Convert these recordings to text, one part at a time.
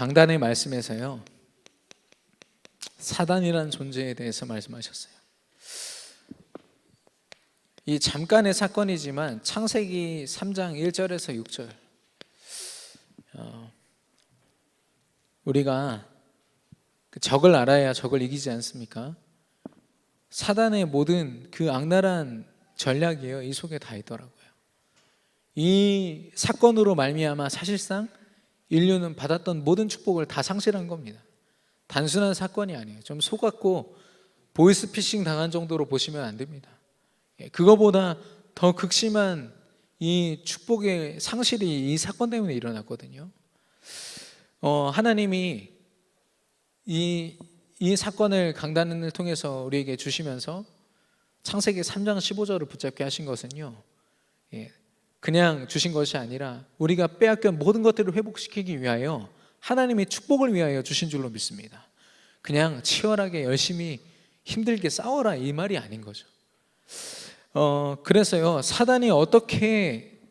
강단의 말씀에서요, 사단이라는 존재에 대해서 말씀하셨어요. 이 잠깐의 사건이지만 창세기 3장 1절에서 6절, 우리가 적을 알아야 적을 이기지 않습니까? 사단의 모든 그 악랄한 전략이에요. 이 속에 다 있더라고요. 이 사건으로 말미암아 사실상 인류는 받았던 모든 축복을 다 상실한 겁니다. 단순한 사건이 아니에요. 좀 속았고 보이스피싱 당한 정도로 보시면 안 됩니다. 그거보다 더 극심한 이 축복의 상실이 이 사건 때문에 일어났거든요. 하나님이 이 사건을 강단을 통해서 우리에게 주시면서 창세기 3장 15절을 붙잡게 하신 것은요, 그냥 주신 것이 아니라 우리가 빼앗긴 모든 것들을 회복시키기 위하여 하나님의 축복을 위하여 주신 줄로 믿습니다. 그냥 치열하게 열심히 힘들게 싸워라 이 말이 아닌 거죠. 그래서요, 사단이 어떻게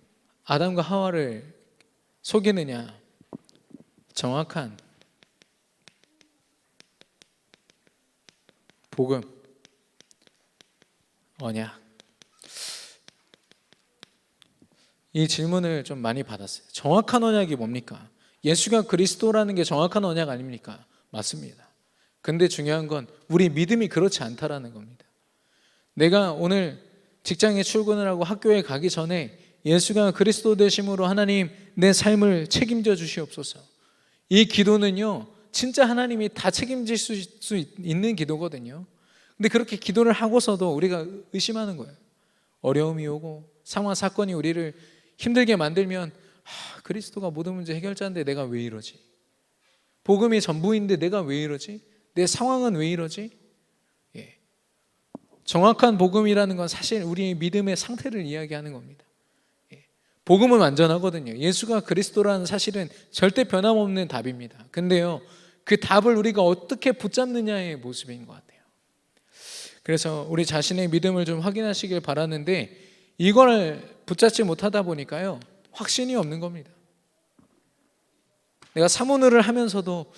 아담과 하와를 속이느냐, 정확한 복음, 언약, 이 질문을 좀 많이 받았어요. 정확한 언약이 뭡니까? 예수가 그리스도라는 게 정확한 언약 아닙니까? 맞습니다. 근데 중요한 건 우리 믿음이 그렇지 않다라는 겁니다. 내가 오늘 직장에 출근을 하고 학교에 가기 전에 예수가 그리스도 되심으로 하나님 내 삶을 책임져 주시옵소서, 이 기도는요 진짜 하나님이 다 책임질 수 있는 기도거든요. 근데 그렇게 기도를 하고서도 우리가 의심하는 거예요. 어려움이 오고 상황 사건이 우리를 힘들게 만들면 그리스도가 모든 문제 해결자인데 내가 왜 이러지? 복음이 전부인데 내가 왜 이러지? 내 상황은 왜 이러지? 정확한 복음이라는 건 사실 우리의 믿음의 상태를 이야기하는 겁니다. 복음은 완전하거든요. 예수가 그리스도라는 사실은 절대 변함없는 답입니다. 근데요, 그 답을 우리가 어떻게 붙잡느냐의 모습인 것 같아요. 그래서 우리 자신의 믿음을 좀 확인하시길 바라는데, 이걸 붙잡지 못하다 보니까요 확신이 없는 겁니다. 내가 사모를 하면서도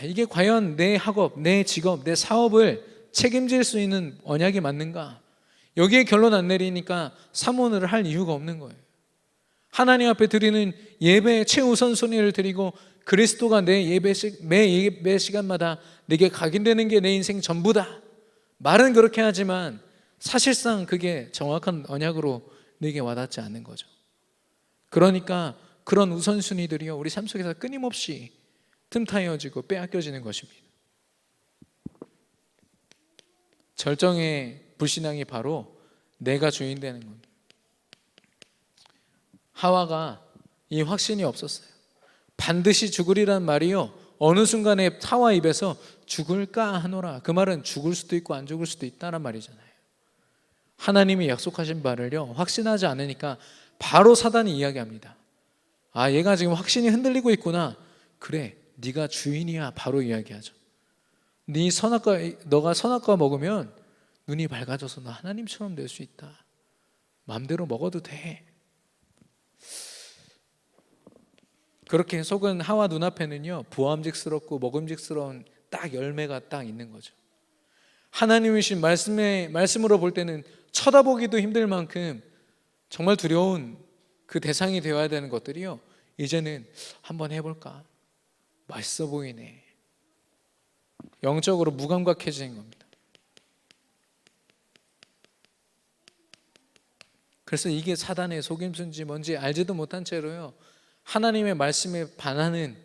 이게 과연 내 학업, 내 직업, 내 사업을 책임질 수 있는 언약이 맞는가? 여기에 결론 안 내리니까 사모를 할 이유가 없는 거예요. 하나님 앞에 드리는 예배의 최우선순위를 드리고 그리스도가 내 매 시간마다 내게 각인되는 게 내 인생 전부다, 말은 그렇게 하지만 사실상 그게 정확한 언약으로 내게 와닿지 않는 거죠. 그러니까 그런 우선순위들이요 우리 삶 속에서 끊임없이 틈타여지고 빼앗겨지는 것입니다. 절정의 불신앙이 바로 내가 주인 되는 겁니다. 하와가 이 확신이 없었어요. 반드시 죽으리란 말이요 어느 순간에 하와 입에서 죽을까 하노라, 그 말은 죽을 수도 있고 안 죽을 수도 있다는 말이잖아요. 하나님이 약속하신 바를요 확신하지 않으니까 바로 사단이 이야기합니다. 얘가 지금 확신이 흔들리고 있구나. 그래, 네가 주인이야. 바로 이야기하죠. 너가 선악과 먹으면 눈이 밝아져서 너 하나님처럼 될 수 있다. 마음대로 먹어도 돼. 그렇게 속은 하와 눈앞에는요 부함직스럽고 먹음직스러운 딱 열매가 딱 있는 거죠. 하나님이신 말씀으로 볼 때는 쳐다보기도 힘들 만큼 정말 두려운 그 대상이 되어야 되는 것들이요 이제는 한번 해볼까? 맛있어 보이네. 영적으로 무감각해지는 겁니다. 그래서 이게 사단의 속임수인지 뭔지 알지도 못한 채로요 하나님의 말씀에 반하는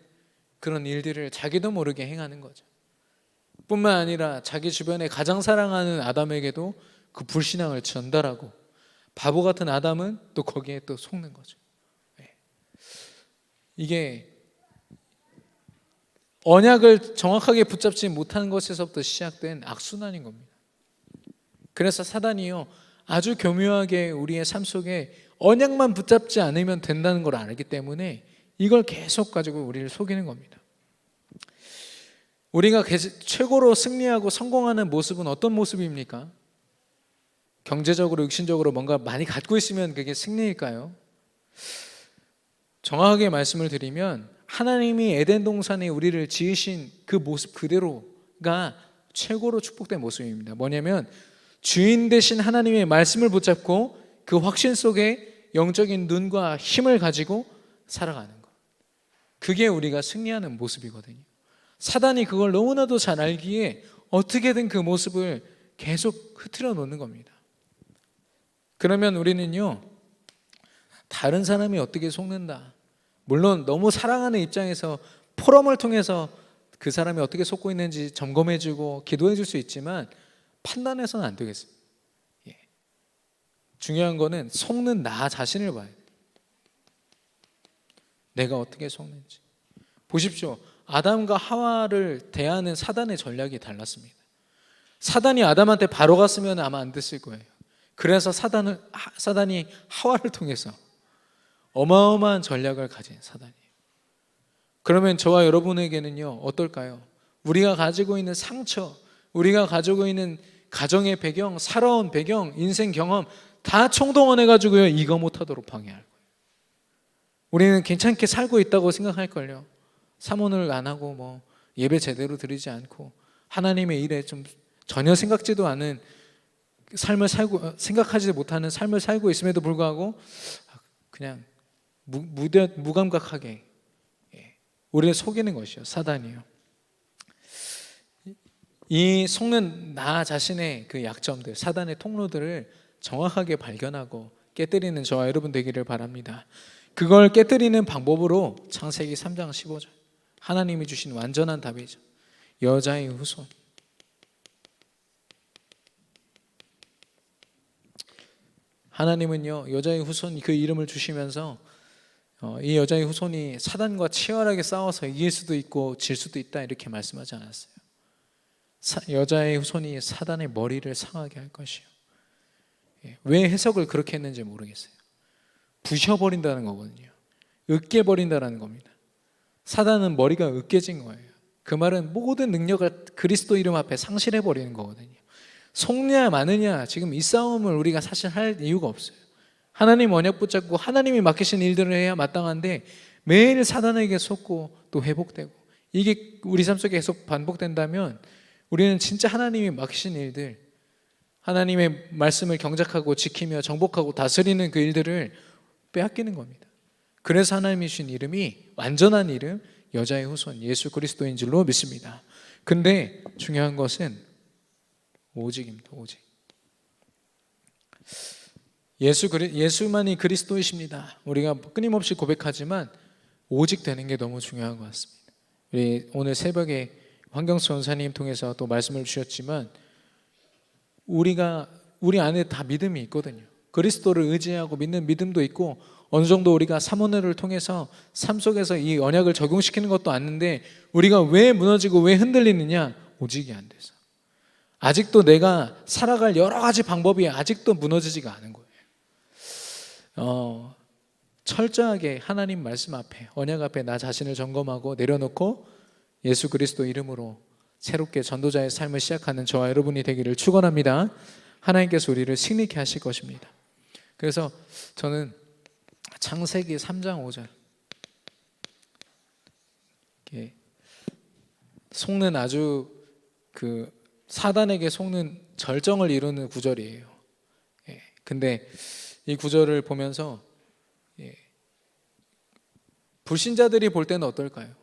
그런 일들을 자기도 모르게 행하는 거죠. 뿐만 아니라 자기 주변에 가장 사랑하는 아담에게도 그 불신앙을 전달하고 바보 같은 아담은 또 거기에 또 속는 거죠. 이게 언약을 정확하게 붙잡지 못하는 것에서부터 시작된 악순환인 겁니다. 그래서 사단이요 아주 교묘하게 우리의 삶 속에 언약만 붙잡지 않으면 된다는 걸 알기 때문에 이걸 계속 가지고 우리를 속이는 겁니다. 우리가 최고로 승리하고 성공하는 모습은 어떤 모습입니까? 경제적으로, 육신적으로 뭔가 많이 갖고 있으면 그게 승리일까요? 정확하게 말씀을 드리면 하나님이 에덴 동산에 우리를 지으신 그 모습 그대로가 최고로 축복된 모습입니다. 뭐냐면 주인 되신 하나님의 말씀을 붙잡고 그 확신 속에 영적인 눈과 힘을 가지고 살아가는 것. 그게 우리가 승리하는 모습이거든요. 사단이 그걸 너무나도 잘 알기에 어떻게든 그 모습을 계속 흐트려 놓는 겁니다. 그러면 우리는요, 다른 사람이 어떻게 속는다, 물론 너무 사랑하는 입장에서 포럼을 통해서 그 사람이 어떻게 속고 있는지 점검해주고 기도해줄 수 있지만 판단해서는 안 되겠습니다. 중요한 거는 속는 나 자신을 봐야 돼요. 내가 어떻게 속는지. 보십시오. 아담과 하와를 대하는 사단의 전략이 달랐습니다. 사단이 아담한테 바로 갔으면 아마 안 됐을 거예요. 그래서 사단이 하와를 통해서 어마어마한 전략을 가진 사단이에요. 그러면 저와 여러분에게는요, 어떨까요? 우리가 가지고 있는 상처, 우리가 가지고 있는 가정의 배경, 살아온 배경, 인생 경험 다 총동원해가지고요, 이거 못하도록 방해할 거예요. 우리는 괜찮게 살고 있다고 생각할걸요. 사모를 안 하고 뭐 예배 제대로 드리지 않고 하나님의 일에 좀 전혀 생각지도 않은 삶을 살고, 생각하지 못하는 삶을 살고 있음에도 불구하고 그냥 무감각하게 우리를 속이는 것이요, 사단이요. 이 속는 나 자신의 그 약점들, 사단의 통로들을 정확하게 발견하고 깨뜨리는 저와 여러분 되기를 바랍니다. 그걸 깨뜨리는 방법으로 창세기 3장 15절, 하나님이 주신 완전한 답이죠. 여자의 후손. 하나님은요, 여자의 후손 그 이름을 주시면서 이 여자의 후손이 사단과 치열하게 싸워서 이길 수도 있고 질 수도 있다, 이렇게 말씀하지 않았어요. 여자의 후손이 사단의 머리를 상하게 할 것이요. 왜 해석을 그렇게 했는지 모르겠어요. 부셔버린다는 거거든요. 으깨버린다는 겁니다. 사단은 머리가 으깨진 거예요. 그 말은 모든 능력을 그리스도 이름 앞에 상실해버리는 거거든요. 속냐 마느냐, 지금 이 싸움을 우리가 사실 할 이유가 없어요. 하나님 언약 붙잡고 하나님이 맡기신 일들을 해야 마땅한데 매일 사단에게 속고 또 회복되고, 이게 우리 삶 속에 계속 반복된다면 우리는 진짜 하나님이 맡기신 일들, 하나님의 말씀을 경작하고 지키며 정복하고 다스리는 그 일들을 빼앗기는 겁니다. 그래서 하나님이 주신 이름이 완전한 이름, 여자의 후손 예수 그리스도인 줄로 믿습니다. 근데 중요한 것은 오직입니다. 오직. 예수만이 그리스도이십니다. 우리가 끊임없이 고백하지만 오직 되는 게 너무 중요한 것 같습니다. 우리 오늘 새벽에 황경수 전사님 통해서 또 말씀을 주셨지만 우리 안에 다 믿음이 있거든요. 그리스도를 의지하고 믿는 믿음도 있고, 어느 정도 우리가 사모네를 통해서 삶 속에서 이 언약을 적용시키는 것도 아는데 우리가 왜 무너지고 왜 흔들리느냐? 오직이 안 돼서. 아직도 내가 살아갈 여러 가지 방법이 아직도 무너지지가 않은 거예요. 철저하게 하나님 말씀 앞에, 언약 앞에 나 자신을 점검하고 내려놓고 예수 그리스도 이름으로 새롭게 전도자의 삶을 시작하는 저와 여러분이 되기를 축원합니다. 하나님께서 우리를 승리케 하실 것입니다. 그래서 저는 창세기 3장 5절, 속는 아주 그 사단에게 속는 절정을 이루는 구절이에요. 근데 이 구절을 보면서 불신자들이 볼 때는 어떨까요?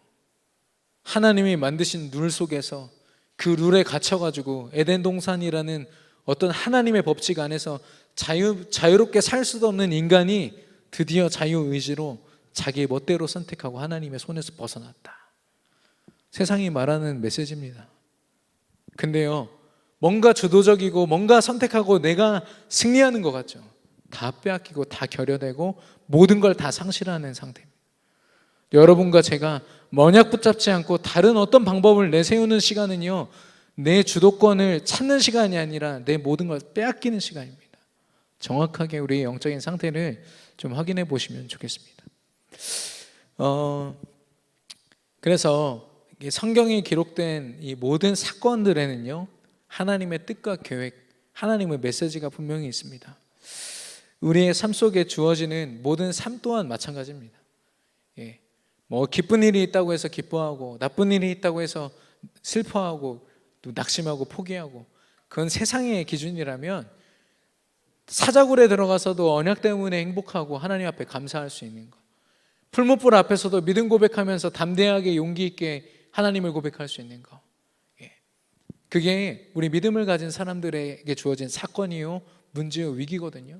하나님이 만드신 룰 속에서 그 룰에 갇혀가지고 에덴 동산이라는 어떤 하나님의 법칙 안에서 자유롭게 살 수도 없는 인간이 드디어 자유의지로 자기의 멋대로 선택하고 하나님의 손에서 벗어났다. 세상이 말하는 메시지입니다. 근데요, 뭔가 주도적이고 뭔가 선택하고 내가 승리하는 것 같죠. 다 빼앗기고 다 결여되고 모든 걸 다 상실하는 상태입니다. 여러분과 제가 언약 붙잡지 않고 다른 어떤 방법을 내세우는 시간은요, 내 주도권을 찾는 시간이 아니라 내 모든 걸 빼앗기는 시간입니다. 정확하게 우리의 영적인 상태를 좀 확인해 보시면 좋겠습니다. 그래서 성경에 기록된 이 모든 사건들에는요, 하나님의 뜻과 계획, 하나님의 메시지가 분명히 있습니다. 우리의 삶 속에 주어지는 모든 삶 또한 마찬가지입니다. 뭐 기쁜 일이 있다고 해서 기뻐하고 나쁜 일이 있다고 해서 슬퍼하고 또 낙심하고 포기하고, 그건 세상의 기준이라면 사자굴에 들어가서도 언약 때문에 행복하고 하나님 앞에 감사할 수 있는 것, 풀무불 앞에서도 믿음 고백하면서 담대하게 용기 있게 하나님을 고백할 수 있는 것, 그게 우리 믿음을 가진 사람들에게 주어진 사건이요 문제요 위기거든요.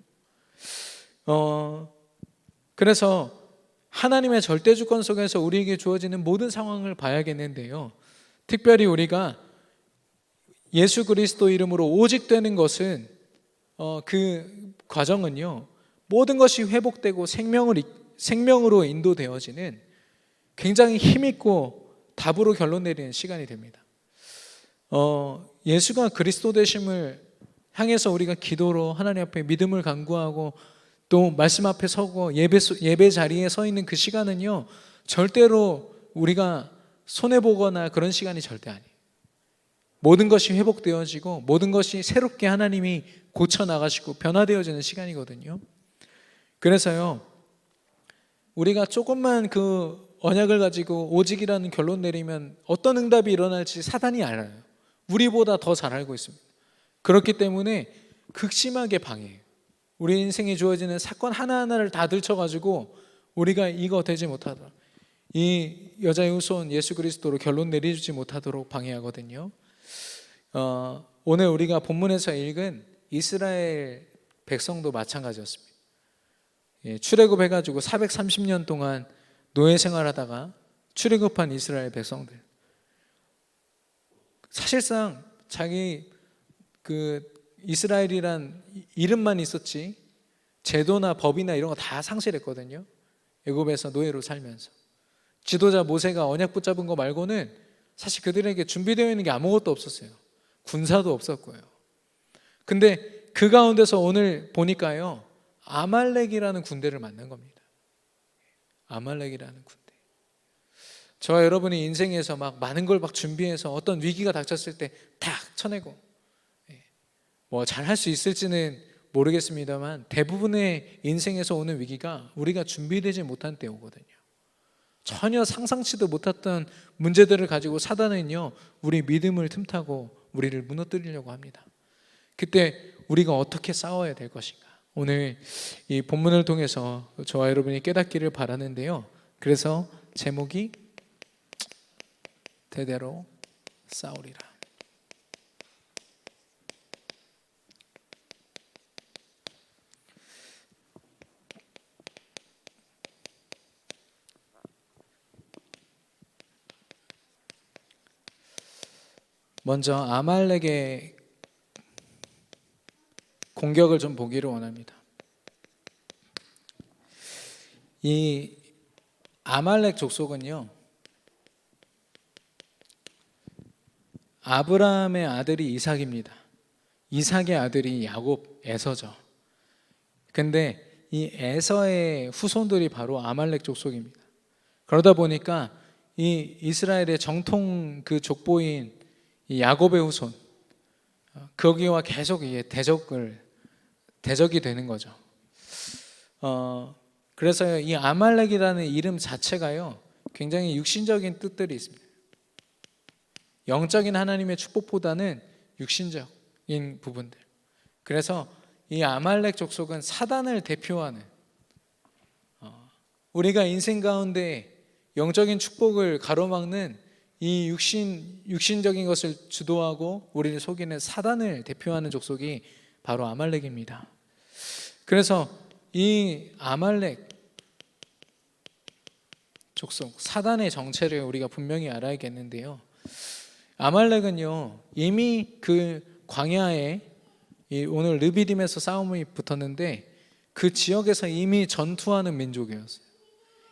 그래서 하나님의 절대 주권 속에서 우리에게 주어지는 모든 상황을 봐야겠는데요, 특별히 우리가 예수 그리스도 이름으로 오직 되는 것은 그 과정은요, 모든 것이 회복되고 생명으로 인도되어지는 굉장히 힘있고 답으로 결론 내리는 시간이 됩니다. 예수가 그리스도 되심을 향해서 우리가 기도로 하나님 앞에 믿음을 간구하고 또 말씀 앞에 서고 예배 자리에 서 있는 그 시간은요, 절대로 우리가 손해보거나 그런 시간이 절대 아니에요. 모든 것이 회복되어지고 모든 것이 새롭게 하나님이 고쳐나가시고 변화되어지는 시간이거든요. 그래서요, 우리가 조금만 그 언약을 가지고 오직이라는 결론 내리면 어떤 응답이 일어날지 사단이 알아요. 우리보다 더 잘 알고 있습니다. 그렇기 때문에 극심하게 방해해요. 우리 인생에 주어지는 사건 하나하나를 다 들춰가지고 우리가 이거 되지 못하도록, 이 여자의 후손 예수 그리스도로 결론 내리지 못하도록 방해하거든요. 오늘 우리가 본문에서 읽은 이스라엘 백성도 마찬가지였습니다. 출애굽해가지고 430년 동안 노예 생활하다가 출애굽한 이스라엘 백성들, 사실상 자기 그 이스라엘이란 이름만 있었지 제도나 법이나 이런 거 다 상실했거든요. 애굽에서 노예로 살면서 지도자 모세가 언약 붙잡은 거 말고는 사실 그들에게 준비되어 있는 게 아무것도 없었어요. 군사도 없었고요. 근데 그 가운데서 오늘 보니까요, 아말렉이라는 군대를 만난 겁니다. 아말렉이라는 군대. 저와 여러분이 인생에서 막 많은 걸 막 준비해서 어떤 위기가 닥쳤을 때 탁 쳐내고, 뭐 잘 할 수 있을지는 모르겠습니다만 대부분의 인생에서 오는 위기가 우리가 준비되지 못한 때 오거든요. 전혀 상상치도 못했던 문제들을 가지고 사단은요, 우리 믿음을 틈타고 우리를 무너뜨리려고 합니다. 그때 우리가 어떻게 싸워야 될 것인가, 오늘 이 본문을 통해서 저와 여러분이 깨닫기를 바라는데요, 그래서 제목이 대대로 싸우리라. 먼저 아말렉의 공격을 좀 보기를 원합니다. 이 아말렉 족속은요, 아브라함의 아들이 이삭입니다. 이삭의 아들이 야곱, 에서죠. 근데 이 에서의 후손들이 바로 아말렉 족속입니다. 그러다 보니까 이 이스라엘의 정통 그 족보인 이 야곱의 후손, 거기와 계속 대적이 되는 거죠. 그래서 이 아말렉이라는 이름 자체가요, 굉장히 육신적인 뜻들이 있습니다. 영적인 하나님의 축복보다는 육신적인 부분들. 그래서 이 아말렉 족속은 사단을 대표하는, 우리가 인생 가운데 영적인 축복을 가로막는 이 육신적인 것을 주도하고 우리를 속이는 사단을 대표하는 족속이 바로 아말렉입니다. 그래서 이 아말렉 족속, 사단의 정체를 우리가 분명히 알아야겠는데요, 아말렉은요, 이미 그 광야에 오늘 르비딤에서 싸움이 붙었는데 그 지역에서 이미 전투하는 민족이었어요.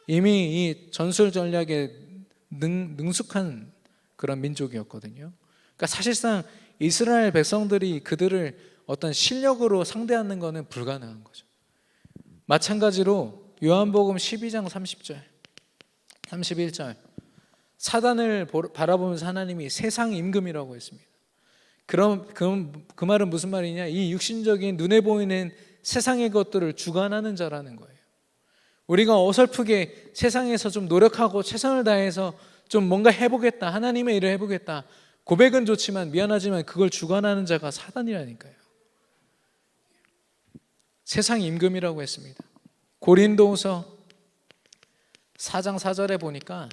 이미 이 전술 전략에 능숙한 그런 민족이었거든요. 그러니까 사실상 이스라엘 백성들이 그들을 어떤 실력으로 상대하는 것은 불가능한 거죠. 마찬가지로 요한복음 12장 30절 31절, 사단을 바라보면서 하나님이 세상 임금이라고 했습니다. 그럼 그 말은 무슨 말이냐, 이 육신적인 눈에 보이는 세상의 것들을 주관하는 자라는 거예요. 우리가 어설프게 세상에서 좀 노력하고 최선을 다해서 좀 뭔가 해보겠다, 하나님의 일을 해보겠다, 고백은 좋지만 미안하지만 그걸 주관하는 자가 사단이라니까요. 세상 임금이라고 했습니다. 고린도후서 4장 4절에 보니까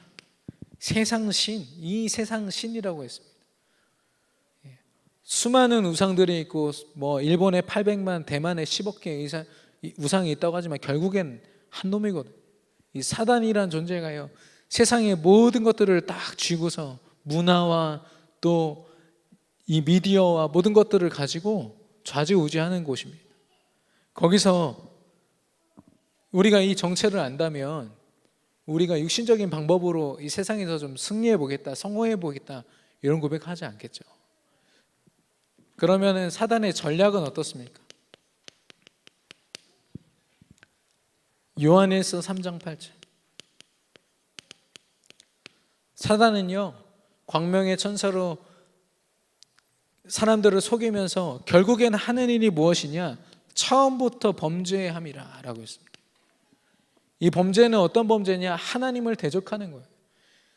세상신, 이 세상신이라고 했습니다. 수많은 우상들이 있고 일본에 800만, 대만에 10억 개의 우상이 있다고 하지만 결국엔 한 놈이거든요. 이 사단이란 존재가요, 세상의 모든 것들을 딱 쥐고서 문화와 또 이 미디어와 모든 것들을 가지고 좌지우지하는 곳입니다. 거기서 우리가 이 정체를 안다면 우리가 육신적인 방법으로 이 세상에서 좀 승리해 보겠다, 성공해 보겠다 이런 고백하지 않겠죠. 그러면은 사단의 전략은 어떻습니까? 요한일서 3장 8절. 사단은요, 광명의 천사로 사람들을 속이면서 결국엔 하는 일이 무엇이냐? 처음부터 범죄함이라 라고 했습니다. 이 범죄는 어떤 범죄냐? 하나님을 대적하는 거예요.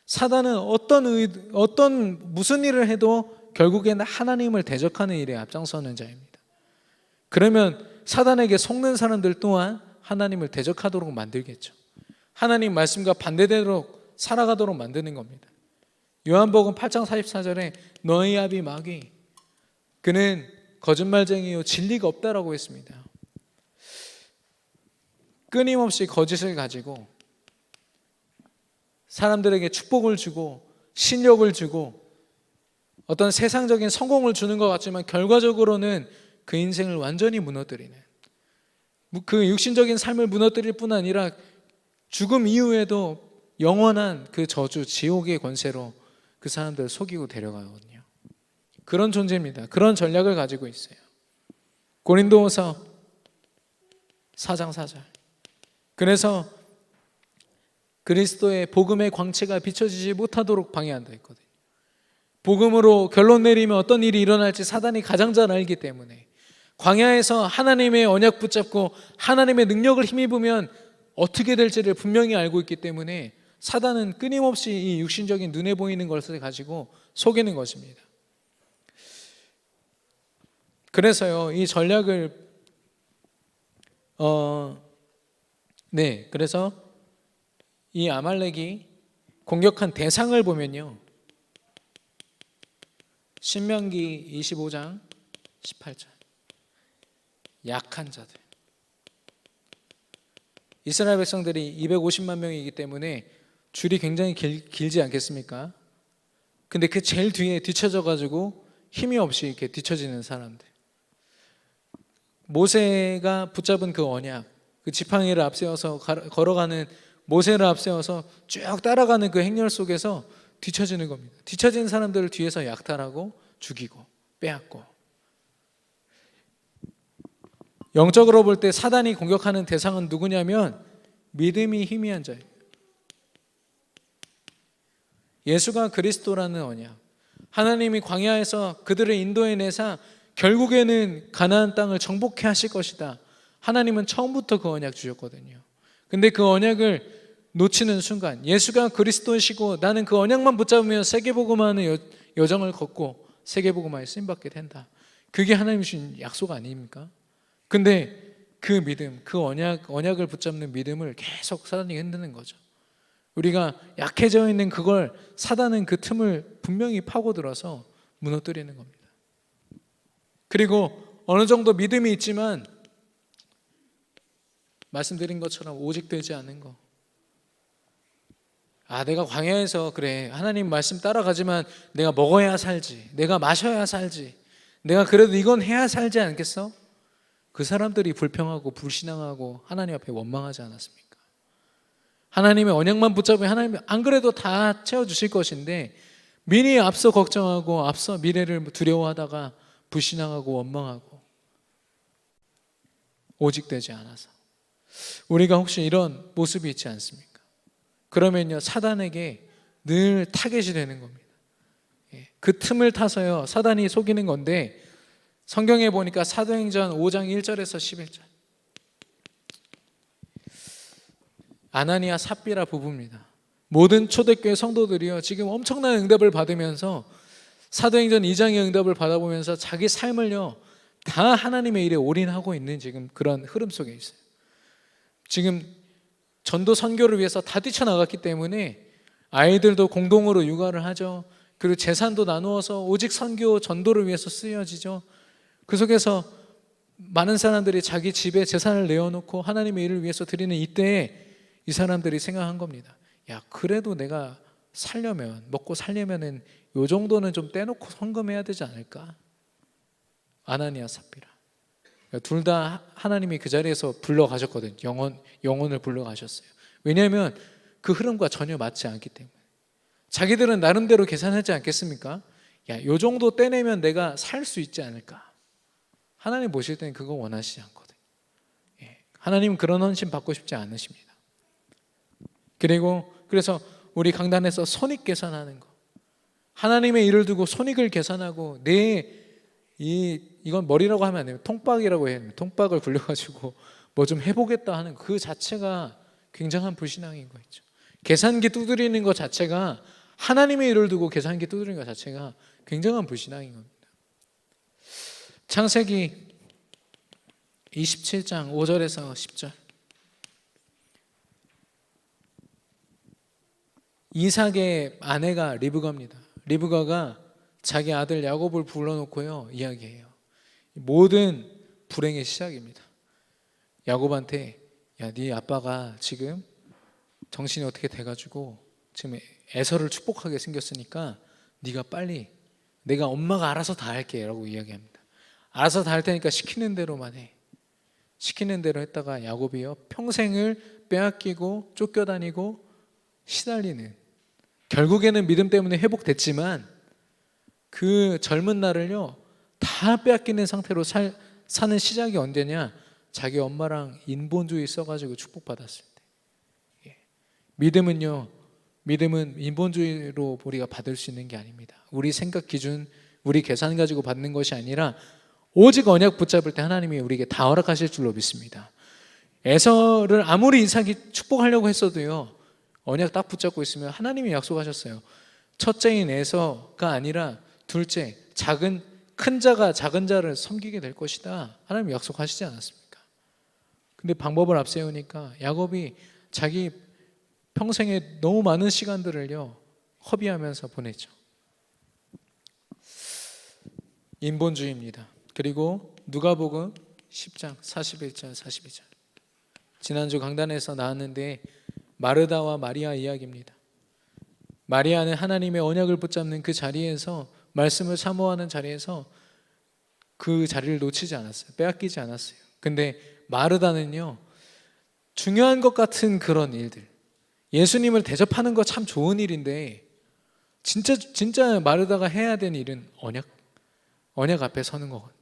사단은 무슨 일을 해도 결국에는 하나님을 대적하는 일에 앞장서는 자입니다. 그러면 사단에게 속는 사람들 또한 하나님을 대적하도록 만들겠죠. 하나님 말씀과 반대대로 살아가도록 만드는 겁니다. 요한복음 8장 44절에 너희 아비 마귀, 그는 거짓말쟁이요 진리가 없다라고 했습니다. 끊임없이 거짓을 가지고 사람들에게 축복을 주고 신력을 주고 어떤 세상적인 성공을 주는 것 같지만 결과적으로는 그 인생을 완전히 무너뜨리는, 그 육신적인 삶을 무너뜨릴 뿐 아니라 죽음 이후에도 영원한 그 저주, 지옥의 권세로 그 사람들을 속이고 데려가거든요. 그런 존재입니다. 그런 전략을 가지고 있어요. 고린도후서 4장 4절. 그래서 그리스도의 복음의 광채가 비춰지지 못하도록 방해한다 했거든요. 복음으로 결론 내리면 어떤 일이 일어날지 사단이 가장 잘 알기 때문에 광야에서 하나님의 언약 붙잡고 하나님의 능력을 힘입으면 어떻게 될지를 분명히 알고 있기 때문에 사단은 끊임없이 이 육신적인 눈에 보이는 것을 가지고 속이는 것입니다. 그래서요, 이 전략을 그래서 이 아말렉이 공격한 대상을 보면요, 신명기 25장 18절. 약한 자들. 이스라엘 백성들이 250만 명이기 때문에 줄이 굉장히 길지 않겠습니까? 근데 그 제일 뒤에 뒤쳐져 가지고 힘이 없이 이렇게 뒤처지는 사람들. 모세가 붙잡은 그 언약, 그 지팡이를 앞세워서 걸어가는 모세를 앞세워서 쭉 따라가는 그 행렬 속에서 뒤처지는 겁니다. 뒤처진 사람들을 뒤에서 약탈하고 죽이고 빼앗고. 영적으로 볼 때 사단이 공격하는 대상은 누구냐면 믿음이 희미한 자예요. 예수가 그리스도라는 언약, 하나님이 광야에서 그들을 인도해내사 결국에는 가나안 땅을 정복해 하실 것이다. 하나님은 처음부터 그 언약 주셨거든요. 근데 그 언약을 놓치는 순간, 예수가 그리스도이시고 나는 그 언약만 붙잡으면 세계복음화하는 여정을 걷고 세계복음화에 쓰임받게 된다. 그게 하나님 주신 약속 아닙니까? 근데 그 믿음, 그 언약을 붙잡는 믿음을 계속 사단이 흔드는 거죠. 우리가 약해져 있는 그걸 사단은 그 틈을 분명히 파고들어서 무너뜨리는 겁니다. 그리고 어느 정도 믿음이 있지만 말씀드린 것처럼 오직 되지 않은 거. 내가 광야에서 그래 하나님 말씀 따라가지만 내가 먹어야 살지, 내가 마셔야 살지, 내가 그래도 이건 해야 살지 않겠어? 그 사람들이 불평하고 불신앙하고 하나님 앞에 원망하지 않았습니까? 하나님의 언약만 붙잡으면 하나님이 안 그래도 다 채워주실 것인데 미리 앞서 걱정하고 앞서 미래를 두려워하다가 불신앙하고 원망하고 오직 되지 않아서. 우리가 혹시 이런 모습이 있지 않습니까? 그러면요, 사단에게 늘 타겟이 되는 겁니다. 그 틈을 타서요, 사단이 속이는 건데 성경에 보니까 사도행전 5장 1절에서 11절. 아나니아 삽비라 부부입니다. 모든 초대교회 성도들이요 지금 엄청난 응답을 받으면서 사도행전 2장의 응답을 받아보면서 자기 삶을요 다 하나님의 일에 올인하고 있는 지금 그런 흐름 속에 있어요. 지금 전도 선교를 위해서 다 뛰쳐나갔기 때문에 아이들도 공동으로 육아를 하죠. 그리고 재산도 나누어서 오직 선교 전도를 위해서 쓰여지죠. 그 속에서 많은 사람들이 자기 집에 재산을 내어놓고 하나님의 일을 위해서 드리는 이때에 이 사람들이 생각한 겁니다. 야, 그래도 내가 살려면, 먹고 살려면은 요 정도는 좀 떼놓고 헌금해야 되지 않을까? 아나니아 삽비라. 둘 다 하나님이 그 자리에서 불러가셨거든요. 영혼을 불러가셨어요. 왜냐하면 그 흐름과 전혀 맞지 않기 때문에. 자기들은 나름대로 계산하지 않겠습니까? 야, 요 정도 떼내면 내가 살 수 있지 않을까? 하나님 보실 때는 그거 원하시지 않거든요. 하나님은 그런 헌신 받고 싶지 않으십니다. 그래서 우리 강단에서 손익 계산하는 거, 하나님의 일을 두고 손익을 계산하고 이건 머리라고 하면 안 돼요. 통박이라고 해야 돼요. 통박을 굴려가지고 뭐 좀 해보겠다 하는 그 자체가 굉장한 불신앙인 거 있죠. 계산기 두드리는 것 자체가 하나님의 일을 두고 계산기 두드리는 것 자체가 굉장한 불신앙인 겁니다. 창세기 27장 5절에서 10절. 이삭의 아내가 리브가입니다. 리브가가 자기 아들 야곱을 불러놓고요 이야기해요. 모든 불행의 시작입니다. 야곱한테 야, 네 아빠가 지금 정신이 어떻게 돼가지고 지금 에서를 축복하게 생겼으니까 네가 빨리 내가 엄마가 알아서 다 할게 라고 이야기합니다. 알아서 다 할 테니까 시키는 대로만 해. 시키는 대로 했다가 야곱이요 평생을 빼앗기고 쫓겨다니고 시달리는, 결국에는 믿음 때문에 회복됐지만 그 젊은 날을요 다 빼앗기는 상태로 사는 시작이 언제냐? 자기 엄마랑 인본주의 써가지고 축복받았을 때. 믿음은 인본주의로 우리가 받을 수 있는 게 아닙니다. 우리 생각 기준, 우리 계산 가지고 받는 것이 아니라 오직 언약 붙잡을 때 하나님이 우리에게 다 허락하실 줄로 믿습니다. 에서를 아무리 이삭이 축복하려고 했어도요 언약 딱 붙잡고 있으면 하나님이 약속하셨어요. 첫째인 에서가 아니라 둘째, 큰 자가 작은 자를 섬기게 될 것이다. 하나님이 약속하시지 않았습니까? 근데 방법을 앞세우니까 야곱이 자기 평생에 너무 많은 시간들을요 허비하면서 보냈죠. 인본주의입니다. 그리고 누가복음 10장 41절 42절. 지난주 강단에서 나왔는데 마르다와 마리아 이야기입니다. 마리아는 하나님의 언약을 붙잡는 그 자리에서, 말씀을 사모하는 자리에서 그 자리를 놓치지 않았어요. 빼앗기지 않았어요. 근데 마르다는요 중요한 것 같은 그런 일들, 예수님을 대접하는 거 참 좋은 일인데 진짜 마르다가 해야 되는 일은 언약 앞에 서는 거거든요.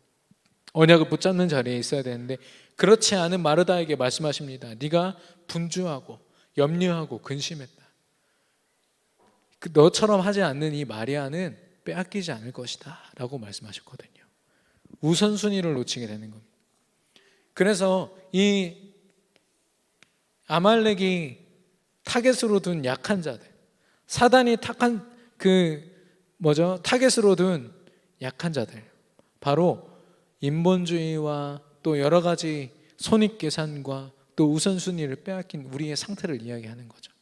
언약을 붙잡는 자리에 있어야 되는데 그렇지 않은 마르다에게 말씀하십니다. 네가 분주하고 염려하고 근심했다. 너처럼 하지 않는 이 마리아는 빼앗기지 않을 것이다 라고 말씀하셨거든요. 우선순위를 놓치게 되는 겁니다. 그래서 이 아말렉이 타겟으로 둔 약한 자들, 사단이 타겟으로 둔 약한 자들, 바로 인본주의와 또 여러 가지 손익계산과 또 우선순위를 빼앗긴 우리의 상태를 이야기하는 거죠.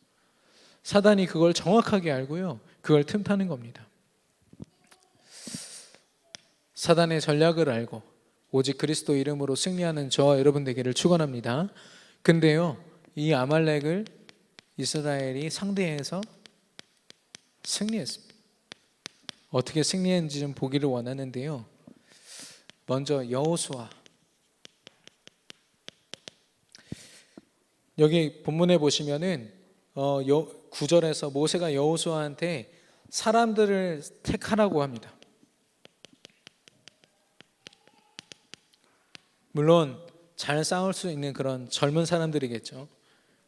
사단이 그걸 정확하게 알고요 그걸 틈타는 겁니다. 사단의 전략을 알고 오직 그리스도 이름으로 승리하는 저와 여러분 되기를 축원합니다. 근데요 이 아말렉을 이스라엘이 상대해서 승리했습니다. 어떻게 승리했는지 좀 보기를 원하는데요. 먼저 여호수아, 여기 본문에 보시면은 9절에서 모세가 여호수아한테 사람들을 택하라고 합니다. 물론 잘 싸울 수 있는 그런 젊은 사람들이겠죠.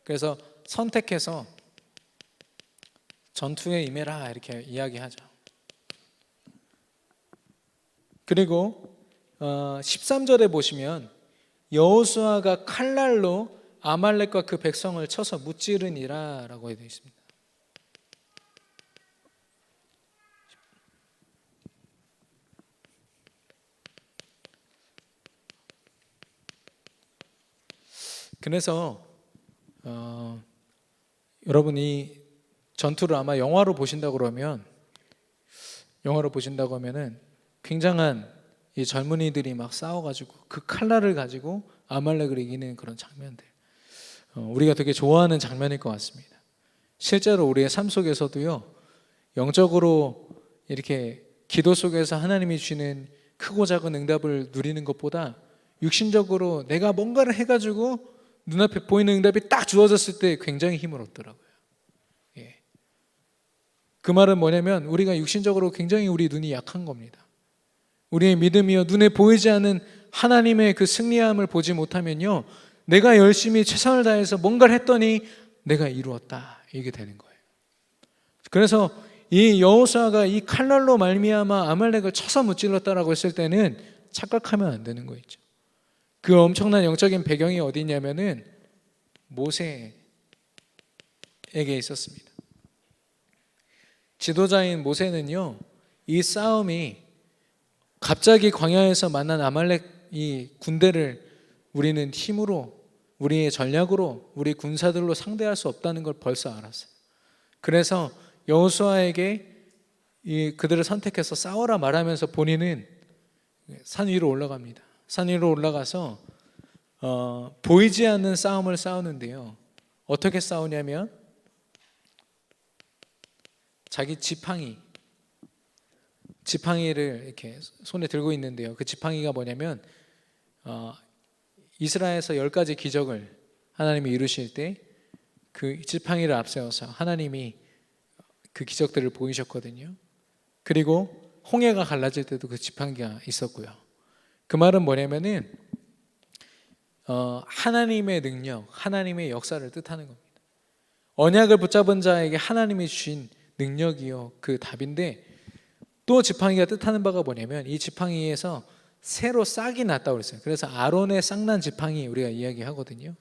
그래서 선택해서 전투에 임해라 이렇게 이야기하죠. 그리고 13절에 보시면 여호수아가 칼날로 아말렉과 그 백성을 쳐서 무찌르니라 라고 되어 있습니다. 그래서 여러분이 전투를 아마 영화로 보신다고 하면은 굉장한 이 젊은이들이 막 싸워가지고 그 칼날을 가지고 아말렉을 이기는 그런 장면들, 우리가 되게 좋아하는 장면일 것 같습니다. 실제로 우리의 삶 속에서도요, 영적으로 이렇게 기도 속에서 하나님이 주시는 크고 작은 응답을 누리는 것보다 육신적으로 내가 뭔가를 해가지고 눈앞에 보이는 응답이 딱 주어졌을 때 굉장히 힘을 얻더라고요. 예. 그 말은 뭐냐면 우리가 육신적으로 굉장히 우리 눈이 약한 겁니다. 우리의 믿음이요, 눈에 보이지 않는 하나님의 그 승리함을 보지 못하면요, 내가 열심히 최선을 다해서 뭔가를 했더니 내가 이루었다, 이게 되는 거예요. 그래서 이 여호수아가 이 칼날로 말미암아 아말렉을 쳐서 무찔렀다라고 했을 때는 착각하면 안 되는 거 있죠. 그 엄청난 영적인 배경이 어디 있냐면은 모세에게 있었습니다. 지도자인 모세는요, 이 싸움이 갑자기 광야에서 만난 아말렉 이 군대를 우리는 힘으로, 우리의 전략으로, 우리 군사들로 상대할 수 없다는 걸 벌써 알았어요. 그래서 여호수아에게 그들을 선택해서 싸워라 말하면서 본인은 산 위로 올라갑니다. 산 위로 올라가서 보이지 않는 싸움을 싸우는데요, 어떻게 싸우냐면 자기 지팡이를 이렇게 손에 들고 있는데요, 그 지팡이가 뭐냐면 이스라엘에서 10가지 기적을 하나님이 이루실 때 그 지팡이를 앞세워서 하나님이 그 기적들을 보이셨거든요. 그리고 홍해가 갈라질 때도 그 지팡이가 있었고요. 그 말은 뭐냐면은 하나님의 능력, 하나님의 역사를 뜻하는 겁니다. 언약을 붙잡은 자에게 하나님이 주신 능력이요, 그 답인데, 또 지팡이가 뜻하는 바가 뭐냐면 이 지팡이에서 새로 싹이 났다고 그랬어요. 그래서 아론의 싹난 지팡이 우리가 이야기하거든요.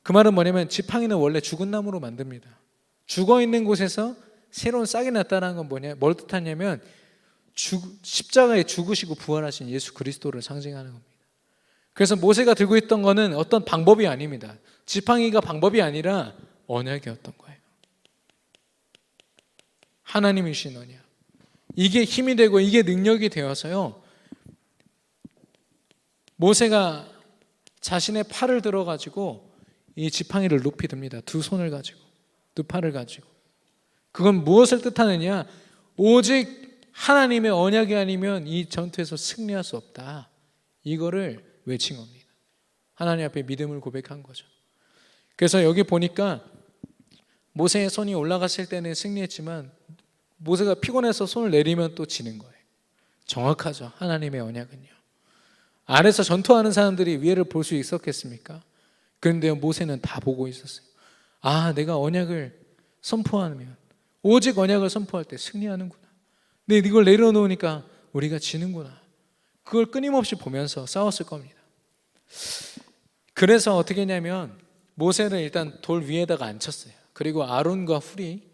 그 말은 뭐냐면 지팡이는 원래 죽은 나무로 만듭니다. 죽어 있는 곳에서 새로운 싹이 났다는 건 뭘 뜻하냐면 십자가에 죽으시고 부활하신 예수 그리스도를 상징하는 겁니다. 그래서 모세가 들고 있던 거는 어떤 방법이 아닙니다. 지팡이가 방법이 아니라 언약이었던 거예요. 하나님이 주신 언약. 이게 힘이 되고 이게 능력이 되어서요, 모세가 자신의 팔을 들어가지고 이 지팡이를 높이 듭니다. 두 손을 가지고, 두 팔을 가지고. 그건 무엇을 뜻하느냐? 오직 하나님의 언약이 아니면 이 전투에서 승리할 수 없다, 이거를 외친 겁니다. 하나님 앞에 믿음을 고백한 거죠. 그래서 여기 보니까 모세의 손이 올라갔을 때는 승리했지만 모세가 피곤해서 손을 내리면 또 지는 거예요. 정확하죠, 하나님의 언약은요. 아래서 전투하는 사람들이 위에를 볼 수 있었겠습니까? 그런데 모세는 다 보고 있었어요. 아, 내가 언약을 선포하면, 오직 언약을 선포할 때 승리하는구나. 근데 이걸 내려놓으니까 우리가 지는구나. 그걸 끊임없이 보면서 싸웠을 겁니다. 그래서 어떻게 했냐면 모세를 일단 돌 위에다가 앉혔어요. 그리고 아론과 훌이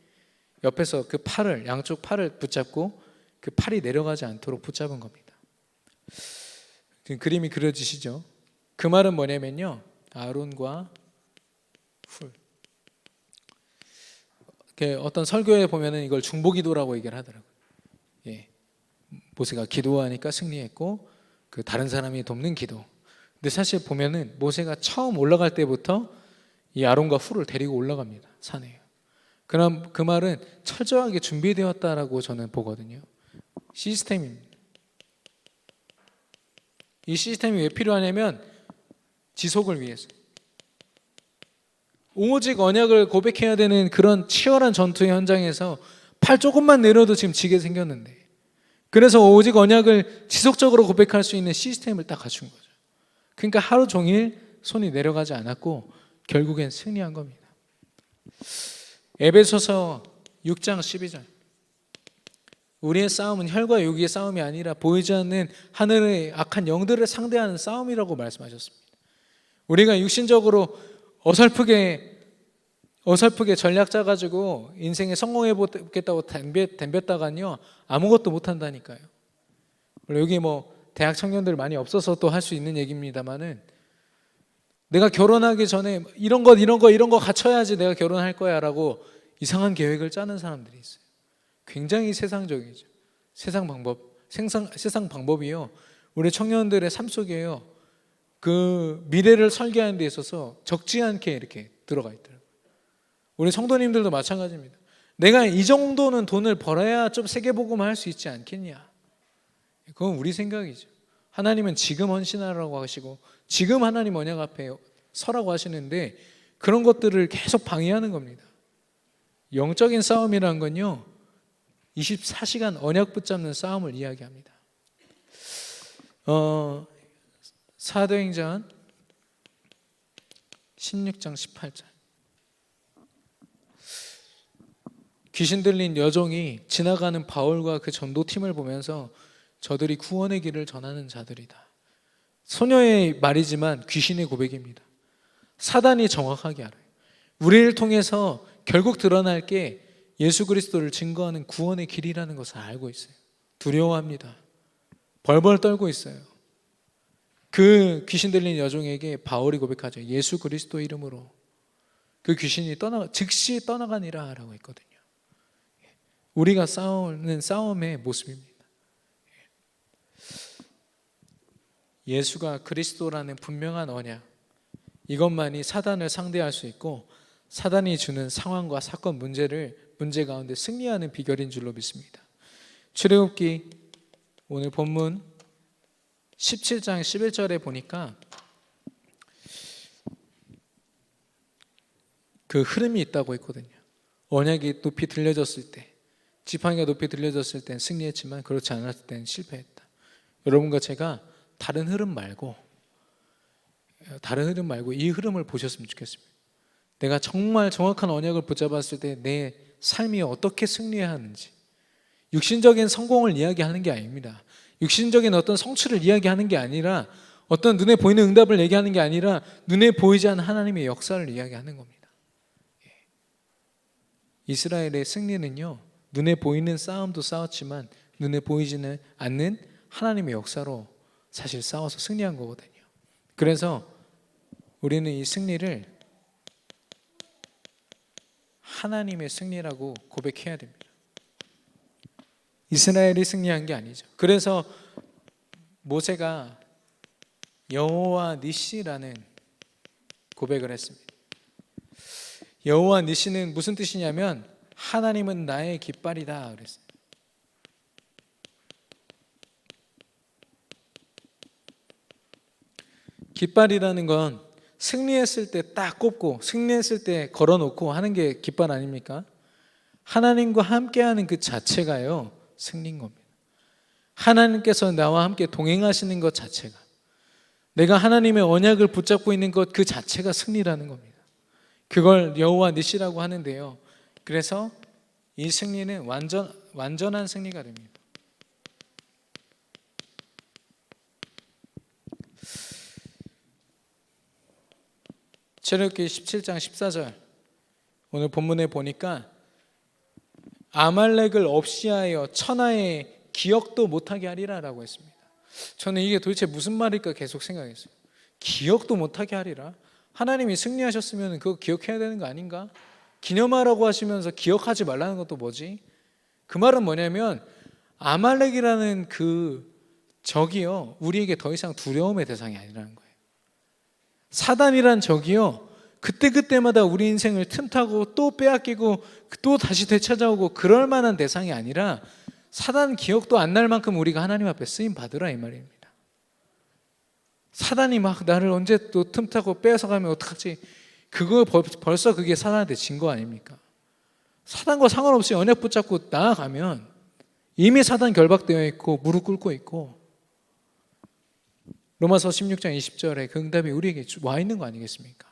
옆에서 그 팔을, 양쪽 팔을 붙잡고 그 팔이 내려가지 않도록 붙잡은 겁니다. 그 그림이 그려지시죠? 그 말은 뭐냐면요, 아론과 훌. 어떤 설교에 보면은 이걸 중보기도라고 얘기를 하더라고요. 예. 모세가 기도하니까 승리했고 그 다른 사람이 돕는 기도. 근데 사실 보면은 모세가 처음 올라갈 때부터 이 아론과 훌을 데리고 올라갑니다, 산에. 그럼 그 말은 철저하게 준비되었다라고 저는 보거든요. 시스템입니다. 이 시스템이 왜 필요하냐면 지속을 위해서. 오직 언약을 고백해야 되는 그런 치열한 전투의 현장에서 팔 조금만 내려도 지금 지게 생겼는데, 그래서 오직 언약을 지속적으로 고백할 수 있는 시스템을 딱 갖춘 거죠. 그러니까 하루 종일 손이 내려가지 않았고 결국엔 승리한 겁니다. 에베소서 6장 12절. 우리의 싸움은 혈과 육의 싸움이 아니라 보이지 않는 하늘의 악한 영들을 상대하는 싸움이라고 말씀하셨습니다. 우리가 육신적으로 어설프게 전략 짜가지고 인생에 성공해 보겠다고 덤볐다가요 아무것도 못한다니까요. 여기 뭐 대학 청년들 많이 없어서 또 할 수 있는 얘기입니다만은, 내가 결혼하기 전에 이런 거 갖춰야지 내가 결혼할 거야 라고 이상한 계획을 짜는 사람들이 있어요. 굉장히 세상적이죠. 세상 방법이요 우리 청년들의 삶 속에요 그 미래를 설계하는 데 있어서 적지 않게 이렇게 들어가 있더라고요. 우리 성도님들도 마찬가지입니다. 내가 이 정도는 돈을 벌어야 좀 세계복음을 할 수 있지 않겠냐, 그건 우리 생각이죠. 하나님은 지금 헌신하라고 하시고 지금 하나님 언약 앞에 서라고 하시는데 그런 것들을 계속 방해하는 겁니다. 영적인 싸움이라는 건요 24시간 언약 붙잡는 싸움을 이야기합니다. 사도행전 16장 18절. 귀신 들린 여종이 지나가는 바울과 그 전도팀을 보면서 저들이 구원의 길을 전하는 자들이다. 소녀의 말이지만 귀신의 고백입니다. 사단이 정확하게 알아요. 우리를 통해서 결국 드러날 게 예수 그리스도를 증거하는 구원의 길이라는 것을 알고 있어요. 두려워합니다. 벌벌 떨고 있어요. 그 귀신 들린 여종에게 바울이 고백하죠. 예수 그리스도 이름으로 그 귀신이 즉시 떠나가니라 라고 했거든요. 우리가 싸우는 싸움의 모습입니다. 예수가 그리스도라는 분명한 언약, 이것만이 사단을 상대할 수 있고 사단이 주는 상황과 사건 문제 가운데 승리하는 비결인 줄로 믿습니다. 출애굽기 오늘 본문 17장 11절에 보니까 그 흐름이 있다고 했거든요. 언약이 높이 들려졌을 때, 지팡이가 높이 들려졌을 땐 승리했지만 그렇지 않았을 땐 실패했다. 여러분과 제가 다른 흐름 말고 이 흐름을 보셨으면 좋겠습니다. 내가 정말 정확한 언약을 붙잡았을 때 내 삶이 어떻게 승리해야 하는지, 육신적인 성공을 이야기하는 게 아닙니다. 육신적인 어떤 성취를 이야기하는 게 아니라, 어떤 눈에 보이는 응답을 얘기하는 게 아니라 눈에 보이지 않는 하나님의 역사를 이야기하는 겁니다. 이스라엘의 승리는요 눈에 보이는 싸움도 싸웠지만 눈에 보이지는 않는 하나님의 역사로 사실 싸워서 승리한 거거든요. 그래서 우리는 이 승리를 하나님의 승리라고 고백해야 됩니다. 이스라엘이 승리한 게 아니죠. 그래서 모세가 여호와 니시라는 고백을 했습니다. 여호와 니시는 무슨 뜻이냐면 하나님은 나의 깃발이다 그랬어요. 깃발이라는 건 승리했을 때 딱 꼽고 승리했을 때 걸어놓고 하는 게 깃발 아닙니까? 하나님과 함께하는 그 자체가요 승리인 겁니다. 하나님께서 나와 함께 동행하시는 것 자체가, 내가 하나님의 언약을 붙잡고 있는 것 그 자체가 승리라는 겁니다. 그걸 여호와 니시라고 하는데요, 그래서 이 승리는 완전한 승리가 됩니다. 출애굽기 17장 14절 오늘 본문에 보니까 아말렉을 없이하여 천하의 기억도 못하게 하리라 라고 했습니다. 저는 이게 도대체 무슨 말일까 계속 생각했어요. 기억도 못하게 하리라? 하나님이 승리하셨으면 그거 기억해야 되는 거 아닌가? 기념하라고 하시면서 기억하지 말라는 것도 뭐지? 그 말은 뭐냐면 아말렉이라는 그 적이요 우리에게 더 이상 두려움의 대상이 아니라는 거예요. 사단이란 적이요 그때마다 우리 인생을 틈타고 또 빼앗기고 또 다시 되찾아오고 그럴 만한 대상이 아니라, 사단 기억도 안 날 만큼 우리가 하나님 앞에 쓰임 받으라 이 말입니다. 사단이 막 나를 언제 또 틈타고 빼앗아가면 어떡하지? 그거 벌써 그게 사단한테 진 거 아닙니까? 사단과 상관없이 언약 붙잡고 나아가면 이미 사단 결박되어 있고 무릎 꿇고 있고, 로마서 16장 20절에 그 응답이 우리에게 와 있는 거 아니겠습니까?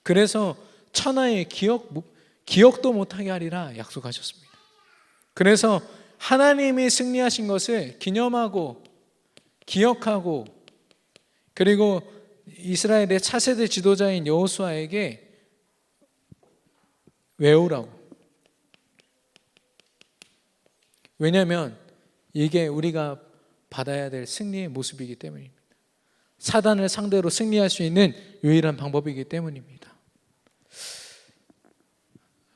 그래서 천하의 기억도 못하게 하리라 약속하셨습니다. 그래서 하나님이 승리하신 것을 기념하고 기억하고, 그리고 이스라엘의 차세대 지도자인 여호수아에게 외우라고. 왜냐하면 이게 우리가 받아야 될 승리의 모습이기 때문입니다. 사단을 상대로 승리할 수 있는 유일한 방법이기 때문입니다.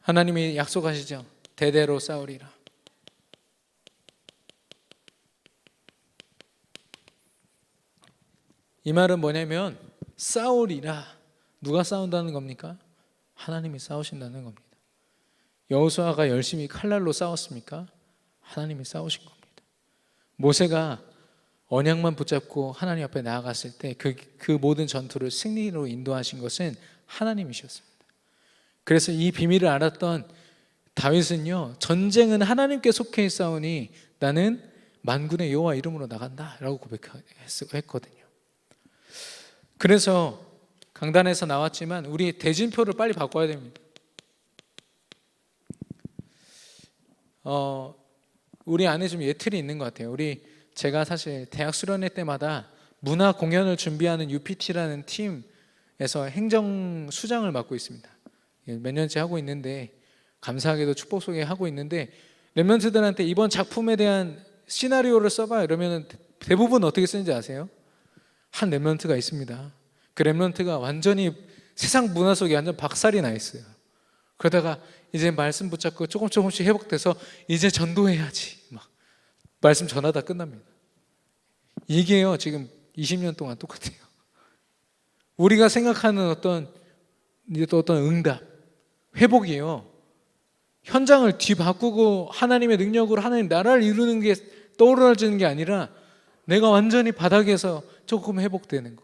하나님이 약속하시죠. 대대로 싸우리라. 이 말은 뭐냐면 싸우리라. 누가 싸운다는 겁니까? 하나님이 싸우신다는 겁니다. 여호수아가 열심히 칼날로 싸웠습니까? 하나님이 싸우신 겁니다. 모세가 언약만 붙잡고 하나님 앞에 나아갔을 때 그 모든 전투를 승리로 인도하신 것은 하나님이셨습니다. 그래서 이 비밀을 알았던 다윗은요, 전쟁은 하나님께 속해 있사오니 나는 만군의 여호와 이름으로 나간다 라고 고백했거든요. 그래서 강단에서 나왔지만 우리 대진표를 빨리 바꿔야 됩니다. 우리 안에 좀 예틀이 있는 것 같아요. 제가 사실 대학 수련회 때마다 문화 공연을 준비하는 UPT라는 팀에서 행정 수장을 맡고 있습니다. 몇 년째 하고 있는데, 감사하게도 축복 소개 하고 있는데, 랩런트들한테 이번 작품에 대한 시나리오를 써봐 이러면 대부분 어떻게 쓰는지 아세요? 한 랩런트가 있습니다. 그 랩런트가 완전히 세상 문화 속에 완전 박살이 나 있어요. 그러다가 이제 말씀 붙잡고 조금씩 회복돼서 이제 전도해야지 막 말씀 전하다 끝납니다. 이게요, 지금 20년 동안 똑같아요. 우리가 생각하는 어떤 응답, 회복이요, 현장을 뒤바꾸고 하나님의 능력으로 하나님 나라를 이루는 게 떠오르는 게 아니라 내가 완전히 바닥에서 조금 회복되는 거.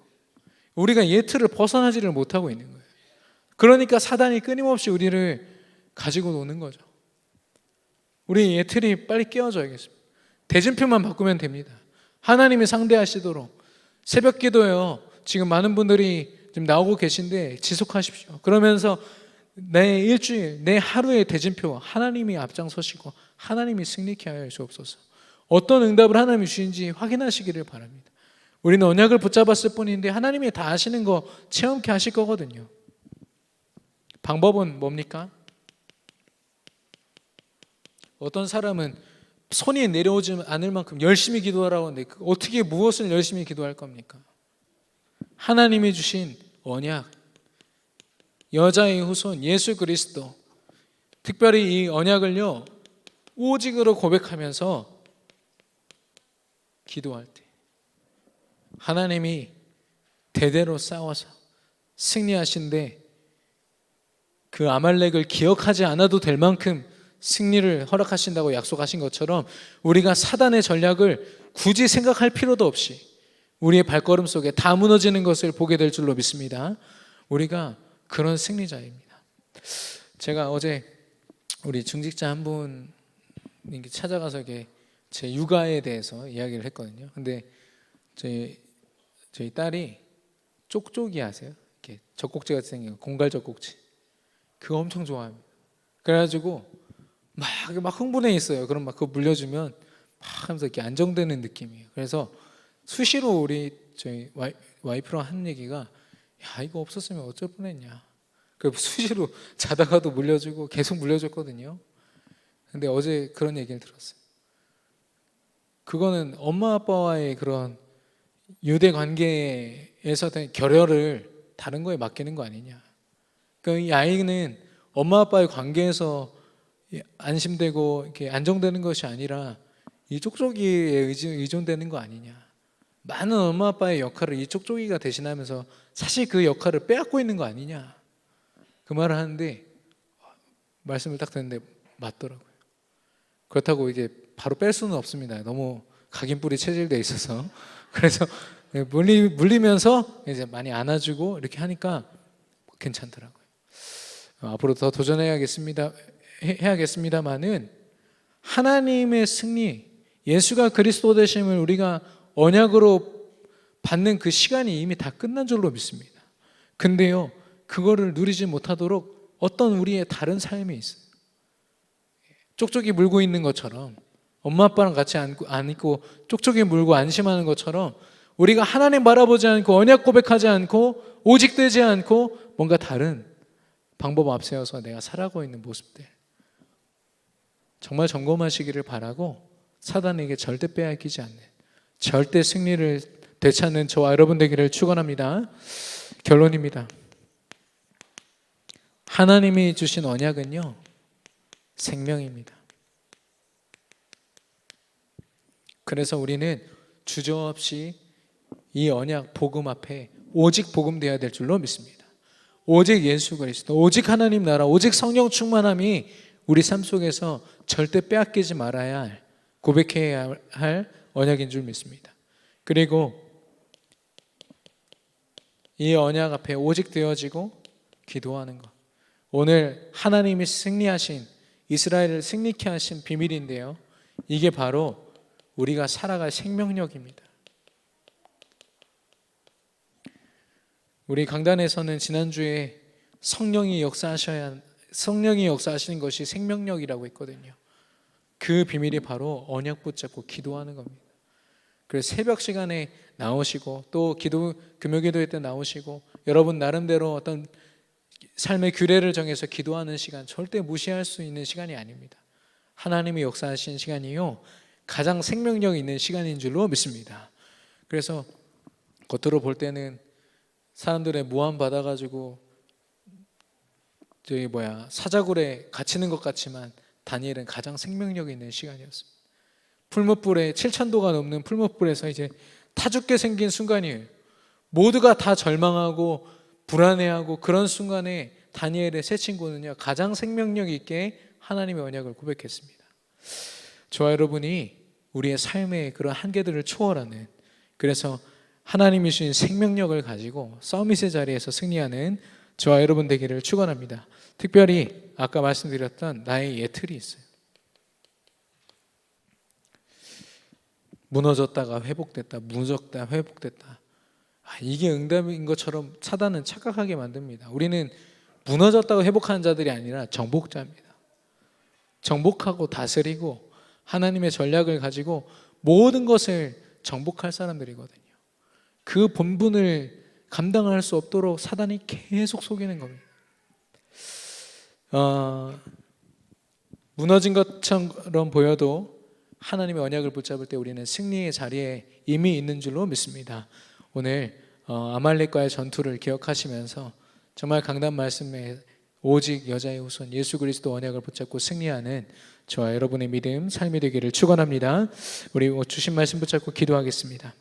우리가 예틀을 벗어나지를 못하고 있는 거예요. 그러니까 사단이 끊임없이 우리를 가지고 노는 거죠. 우리 예틀이 빨리 깨어져야겠습니다. 대진표만 바꾸면 됩니다. 하나님이 상대하시도록. 새벽 기도요, 지금 많은 분들이 지금 나오고 계신데 지속하십시오. 그러면서 내 일주일, 내 하루의 대진표 하나님이 앞장서시고 하나님이 승리케 하여 주옵소서. 어떤 응답을 하나님이 주신지 확인하시기를 바랍니다. 우리는 언약을 붙잡았을 뿐인데 하나님이 다 아시는 거 체험케 하실 거거든요. 방법은 뭡니까? 어떤 사람은 손이 내려오지 않을 만큼 열심히 기도하라고 하는데 어떻게 무엇을 열심히 기도할 겁니까? 하나님이 주신 언약, 여자의 후손 예수 그리스도, 특별히 이 언약을요 오직으로 고백하면서 기도할 때 하나님이 대대로 싸워서 승리하신데 그 아말렉을 기억하지 않아도 될 만큼 승리를 허락하신다고 약속하신 것처럼 우리가 사단의 전략을 굳이 생각할 필요도 없이 우리의 발걸음 속에 다 무너지는 것을 보게 될 줄로 믿습니다. 우리가 그런 승리자입니다. 제가 어제 우리 중직자 한 분 찾아가서 제 육아에 대해서 이야기를 했거든요. 근데 저희 딸이 쪽쪽이 아세요? 이렇게 젖꼭지 같이 생긴 공갈 젖꼭지. 그거 엄청 좋아합니다. 그래가지고 막 흥분해 있어요. 그럼 막 그거 물려주면 막 하면서 이렇게 안정되는 느낌이에요. 그래서 수시로 저희 와이프랑 하는 얘기가, 야, 이거 없었으면 어쩔 뻔했냐. 그래서 수시로 자다가도 물려주고 계속 물려줬거든요. 근데 어제 그런 얘기를 들었어요. 그거는 엄마 아빠와의 그런 유대 관계에서 된 결여를 다른 거에 맡기는 거 아니냐. 그러니까 이 아이는 엄마 아빠의 관계에서 안심되고 이렇게 안정되는 것이 아니라 이 쪽쪽이에 의존되는 거 아니냐. 많은 엄마 아빠의 역할을 이 쪽쪽이가 대신하면서 사실 그 역할을 빼앗고 있는 거 아니냐. 그 말을 하는데 말씀을 딱 듣는데 맞더라고요. 그렇다고 이게 바로 뺄 수는 없습니다. 너무 각인뿔이 체질되어 있어서. 그래서 물리면서 이제 많이 안아주고 이렇게 하니까 괜찮더라고요. 앞으로 더 해야겠습니다만은 하나님의 승리, 예수가 그리스도 되심을 우리가 언약으로 받는 그 시간이 이미 다 끝난 줄로 믿습니다. 근데요, 그거를 누리지 못하도록 어떤 우리의 다른 삶이 있어요. 쪽쪽이 물고 있는 것처럼, 엄마 아빠랑 같이 안고 쪽쪽이 물고 안심하는 것처럼 우리가 하나님 바라보지 않고 언약 고백하지 않고 오직 되지 않고 뭔가 다른 방법 앞세워서 내가 살아가고 있는 모습들, 정말 점검하시기를 바라고 사단에게 절대 빼앗기지 않는, 절대 승리를 되찾는 저와 여러분 되기를 축원합니다. 결론입니다. 하나님이 주신 언약은요, 생명입니다. 그래서 우리는 주저없이 이 언약 복음 앞에 오직 복음되어야 될 줄로 믿습니다. 오직 예수 그리스도, 오직 하나님 나라, 오직 성령 충만함이 우리 삶 속에서 절대 빼앗기지 말아야 할, 고백해야 할 언약인 줄 믿습니다. 그리고 이 언약 앞에 오직 되어지고 기도하는 것, 오늘 하나님이 승리하신, 이스라엘을 승리케 하신 비밀인데요, 이게 바로 우리가 살아갈 생명력입니다. 우리 강단에서는 지난주에 성령이 역사하시는 것이 생명력이라고 했거든요. 그 비밀이 바로 언약 붙잡고 기도하는 겁니다. 그래서 새벽 시간에 나오시고 또 금요기도회 때 나오시고 여러분 나름대로 어떤 삶의 규례를 정해서 기도하는 시간, 절대 무시할 수 있는 시간이 아닙니다. 하나님이 역사하신 시간이요, 가장 생명력 있는 시간인 줄로 믿습니다. 그래서 겉으로 볼 때는 사람들의 모함 받아가지고 사자굴에 갇히는 것 같지만 다니엘은 가장 생명력 있는 시간이었습니다. 풀무불에 7,000도가 넘는 풀무불에서 이제 타죽게 생긴 순간이에요. 모두가 다 절망하고 불안해하고 그런 순간에 다니엘의 세 친구는요, 가장 생명력 있게 하나님의 언약을 고백했습니다. 저와 여러분이 우리의 삶의 그런 한계들을 초월하는, 그래서 하나님이 주신 생명력을 가지고 서밋의 자리에서 승리하는 저와 여러분 되기를 축원합니다. 특별히 아까 말씀드렸던 나의 예틀이 있어요. 무너졌다가 회복됐다, 무너졌다 회복됐다. 이게 응답인 것처럼 사단은 착각하게 만듭니다. 우리는 무너졌다고 회복하는 자들이 아니라 정복자입니다. 정복하고 다스리고 하나님의 전략을 가지고 모든 것을 정복할 사람들이거든요. 그 본분을 감당할 수 없도록 사단이 계속 속이는 겁니다. 무너진 것처럼 보여도 하나님의 언약을 붙잡을 때 우리는 승리의 자리에 이미 있는 줄로 믿습니다. 오늘 아말렉과의 전투를 기억하시면서 정말 강단 말씀에 오직 여자의 후손 예수 그리스도 언약을 붙잡고 승리하는 저와 여러분의 믿음, 삶이 되기를 축원합니다. 우리 주신 말씀 붙잡고 기도하겠습니다.